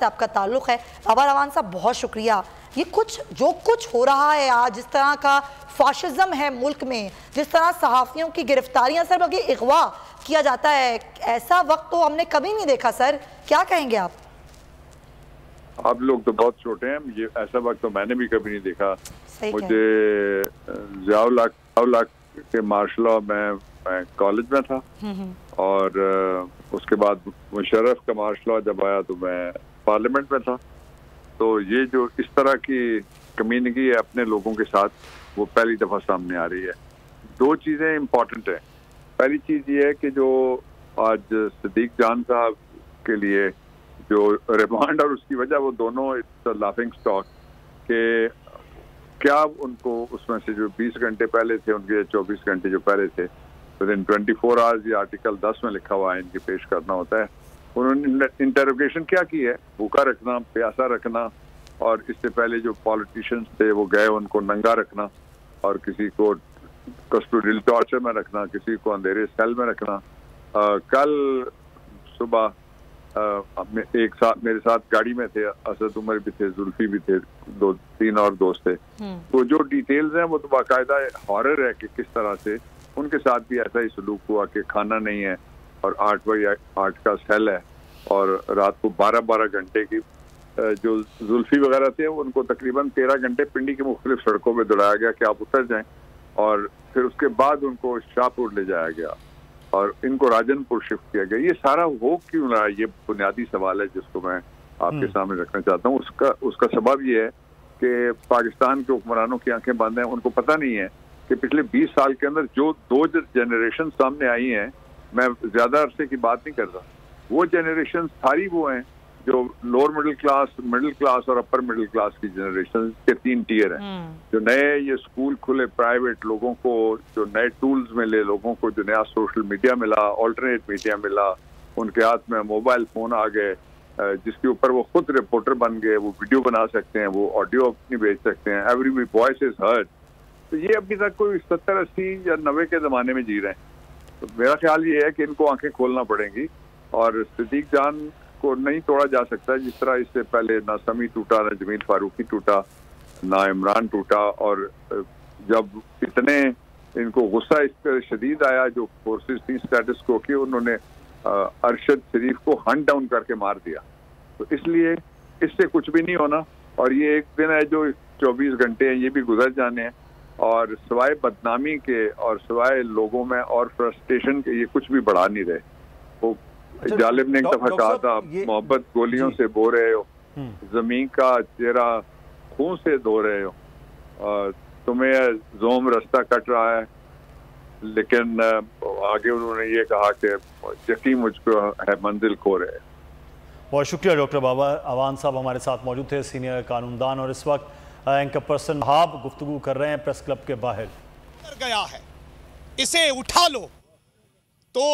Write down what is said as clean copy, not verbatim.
से आपका ताल्लुक़ है। बाबर अवान साहब, बहुत शुक्रिया। ये जो कुछ हो रहा है आज, जिस तरह का फाशिज्म है मुल्क में, जिस तरह सहाफ़ियों की गिरफ्तारियां सर बल्कि अगवा किया जाता है, ऐसा वक्त तो हमने कभी नहीं देखा सर। क्या कहेंगे आप? आप लोग तो बहुत छोटे हैं, ये ऐसा वक्त तो मैंने भी कभी नहीं देखा। मुझे ज़ियाउल हक के मार्शल लॉ में मैं कॉलेज में था और उसके बाद मुशर्रफ का मार्शल लॉ जब आया तो मैं पार्लियामेंट में था। तो ये जो इस तरह की कम्युनिटी है अपने लोगों के साथ, वो पहली दफ़ा सामने आ रही है। दो चीज़ें इम्पॉर्टेंट हैं। पहली चीज़ ये है कि जो आज सदीक जान साहब के लिए जो रिमांड और उसकी वजह, वो दोनों इट्स लाफिंग स्टॉक के क्या उनको उसमें से जो 20 घंटे पहले थे, उनके 24 घंटे जो पहले थे, विद इन 24 आवर्स, ये आर्टिकल 10 में लिखा हुआ है, इनके पेश करना होता है। उन्होंने इंटरोगेशन क्या की है? भूखा रखना, प्यासा रखना, और इससे पहले जो पॉलिटिशियंस थे वो गए उनको नंगा रखना, और किसी को कस्टोडियल टॉर्चर में रखना, किसी को अंधेरे सेल में रखना। कल सुबह एक साथ मेरे साथ गाड़ी में थे, असद उमर भी थे, जुल्फी भी थे, 2-3 और दोस्त थे। तो जो डिटेल्स हैं वो तो बाकायदा हॉरर है कि किस तरह से उनके साथ भी ऐसा ही सलूक हुआ कि खाना नहीं है और 8 बजे 8 का सेल है, और रात को 12-12 घंटे की जो जुल्फी वगैरह थे उनको तकरीबन 13 घंटे पिंडी की मुख्तलिफ सड़कों पर दौड़ाया गया कि आप उतर जाएं, और फिर उसके बाद उनको शाहपुर ले जाया गया और इनको राजनपुर शिफ्ट किया गया। ये सारा हो क्यों रहा है? ये बुनियादी सवाल है जिसको मैं आपके सामने रखना चाहता हूँ। उसका सबब ये है कि पाकिस्तान के हुक्मरानों की आंखें बंद हैं। उनको पता नहीं है कि पिछले 20 साल के अंदर जो 2 जनरेशन सामने आई हैं, मैं ज्यादा अरसे की बात नहीं कर रहा, वो जनरेशन सारी वो हैं जो लोअर मिडिल क्लास और अपर मिडिल क्लास की जनरेशन के 3 टियर हैं। जो नए ये स्कूल खुले प्राइवेट लोगों को, जो नए टूल्स मिले लोगों को, जो नया सोशल मीडिया मिला, ऑल्टरनेट मीडिया मिला, उनके हाथ में मोबाइल फोन आ गए जिसके ऊपर वो खुद रिपोर्टर बन गए, वो वीडियो बना सकते हैं, वो ऑडियो अपनी भेज सकते हैं, एवरी वॉइस इज हर्ड। तो ये अभी तक कोई 70, 80 या 90 के जमाने में जी रहे हैं। तो मेरा ख्याल ये है कि इनको आंखें खोलना पड़ेंगी, और सदीक जान को नहीं तोड़ा जा सकता जिस तरह इससे पहले ना समी टूटा, ना जमील फारूकी टूटा, ना इमरान टूटा। और जब इतने इनको गुस्सा इस तरह शदीद आया जो फोर्सेस थी स्टेटस को, कि उन्होंने अरशद शरीफ को हंट डाउन करके मार दिया। तो इसलिए इससे कुछ भी नहीं होना, और ये एक दिन है जो 24 घंटे हैं ये भी गुजर जाने हैं, और सिवाय बदनामी के और सिवाय लोगों में और फ्रस्ट्रेशन के ये कुछ भी बढ़ा नहीं रहे। वो जालिब ने एक दफा कहा था, मोहब्बत गोलियों से बो रहे हो, जमीन का चेहरा खून से धो रहे हो, और तुम्हें जोम रास्ता कट रहा है। लेकिन आगे उन्होंने ये कहा कि यकीन मुझको है मंजिल खो रहे हैं। बहुत शुक्रिया डॉक्टर बाबर अवान साहब हमारे साथ मौजूद थे, सीनियर कानूनदान, और इस वक्त एंकर पर्सन वहाब गुफ्तगू कर रहे हैं प्रेस क्लब के बाहर। गया है, इसे उठा लो तो